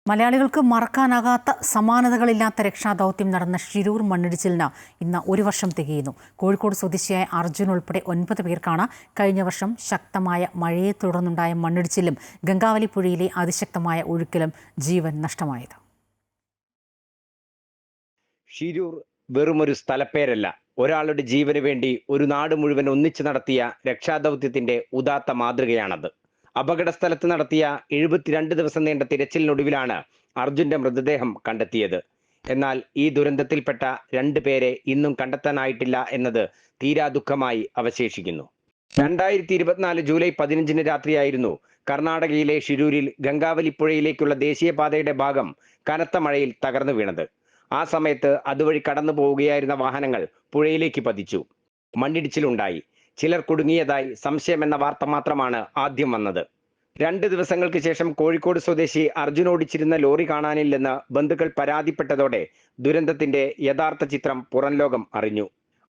മലയാളികൾക്ക് മറക്കാനാകാത്ത സമാനതകളില്ലാത്ത രക്ഷാദൗത്യം നടന്ന ഷിരൂർ മണ്ണിടിച്ചിലിന് ഇന്ന് 1 വർഷം തികയുന്നു. കോഴിക്കോട് സ്വദേശിയായ അർജുൻ ഉൾപ്പെടെ 9 പേർക്കാണ് കഴിഞ്ഞ വർഷം ശക്തമായ മഴയെ തുടർന്നുണ്ടായ മണ്ണിടിച്ചിലും ഗംഗാവലി പുഴയിലെ അതിശക്തമായ ഒഴുക്കിലും ജീവൻ നഷ്ടമായത്. ഷിരൂർ വെറുമൊരു സ്ഥലപ്പേരല്ല, ഒരാളുടെ ജീവന് വേണ്ടി ഒരു നാട് മുഴുവൻ ഒന്നിച്ചു നടത്തിയ രക്ഷാദൗത്യത്തിന്റെ ഉദാത്ത മാതൃകയാണത്. അപകട സ്ഥലത്ത് നടത്തിയ 72 ദിവസം നീണ്ട തിരച്ചിലിനൊടുവിലാണ് അർജുന്റെ മൃതദേഹം കണ്ടെത്തിയത്. എന്നാൽ ഈ ദുരന്തത്തിൽപ്പെട്ട 2 പേരെ ഇന്നും കണ്ടെത്താനായിട്ടില്ല എന്നത് തീരാ ദുഃഖമായി അവശേഷിക്കുന്നു. 2024 ജൂലൈ 15 രാത്രിയായിരുന്നു കർണാടകയിലെ ഷിരൂരിൽ ഗംഗാവലി പുഴയിലേക്കുള്ള ദേശീയപാതയുടെ ഭാഗം കനത്ത മഴയിൽ തകർന്നു വീണത്. ആ സമയത്ത് അതുവഴി കടന്നു പോവുകയായിരുന്ന വാഹനങ്ങൾ പുഴയിലേക്ക് പതിച്ചു. മണ്ണിടിച്ചിലുണ്ടായി. ചിലർ കുടുങ്ങിയതായി സംശയമെന്ന വാർത്ത മാത്രമാണ് ആദ്യം വന്നത്. 2 ദിവസങ്ങൾക്ക് ശേഷം കോഴിക്കോട് സ്വദേശി അർജുൻ ഓടിച്ചിരുന്ന ലോറി കാണാനില്ലെന്ന് ബന്ധുക്കൾ പരാതിപ്പെട്ടതോടെ ദുരന്തത്തിന്റെ യഥാർത്ഥ ചിത്രം പുറം ലോകം അറിഞ്ഞു.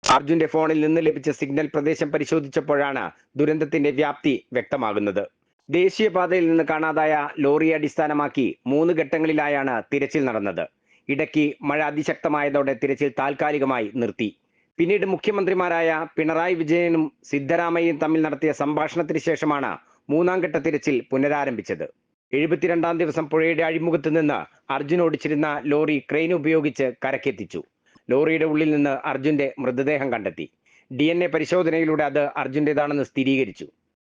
അർജുന്റെ ഫോണിൽ നിന്ന് ലഭിച്ച സിഗ്നൽ പ്രദേശം പരിശോധിച്ചപ്പോഴാണ് ദുരന്തത്തിന്റെ വ്യാപ്തി വ്യക്തമാകുന്നത്. ദേശീയപാതയിൽ നിന്ന് കാണാതായ ലോറിയെ അടിസ്ഥാനമാക്കി 3 ഘട്ടങ്ങളിലായാണ് തിരച്ചിൽ നടന്നത്. ഇടയ്ക്ക് മഴ അതിശക്തമായതോടെ തിരച്ചിൽ താൽക്കാലികമായി നിർത്തി. പിന്നീട് മുഖ്യമന്ത്രിമാരായ പിണറായി വിജയനും സിദ്ധരാമയ്യയും തമ്മിൽ നടത്തിയ സംഭാഷണത്തിന് ശേഷമാണ് 3ാം ഘട്ട തിരച്ചിൽ പുനരാരംഭിച്ചത്. 72ാം ദിവസം പുഴയുടെ അഴിമുഖത്ത് നിന്ന് അർജുൻ ഓടിച്ചിരുന്ന ലോറി ക്രെയിൻ ഉപയോഗിച്ച് കരക്കെത്തിച്ചു. ലോറിയുടെ ഉള്ളിൽ നിന്ന് അർജുന്റെ മൃതദേഹം കണ്ടെത്തി. DNA പരിശോധനയിലൂടെ അത് അർജുന്റേതാണെന്ന് സ്ഥിരീകരിച്ചു.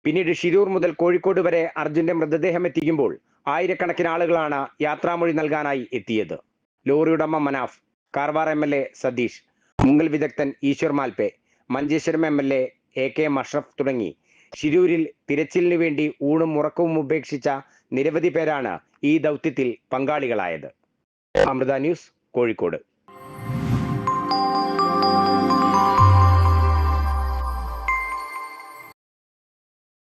പിന്നീട് ഷിരൂർ മുതൽ കോഴിക്കോട് വരെ അർജുന്റെ മൃതദേഹം എത്തിക്കുമ്പോൾ ആയിരക്കണക്കിന് ആളുകളാണ് യാത്രാമൊഴി നൽകാനായി എത്തിയത്. ലോറി ഉടമ മനാഫ്, കാർവാർ MLA സതീഷ്, മുങ്ങൽ വിദഗ്ധൻ ഈശ്വർ മാൽപേ, മഞ്ചേശ്വരം MLA AK അഷ്റഫ് തുടങ്ങി ഷിരൂരിൽ തിരച്ചിലിനു വേണ്ടി ഊണും ഉറക്കവും ഉപേക്ഷിച്ച നിരവധി പേരാണ് ഈ ദൗത്യത്തിൽ പങ്കാളികളായത്. അമൃത ന്യൂസ്, കോഴിക്കോട്.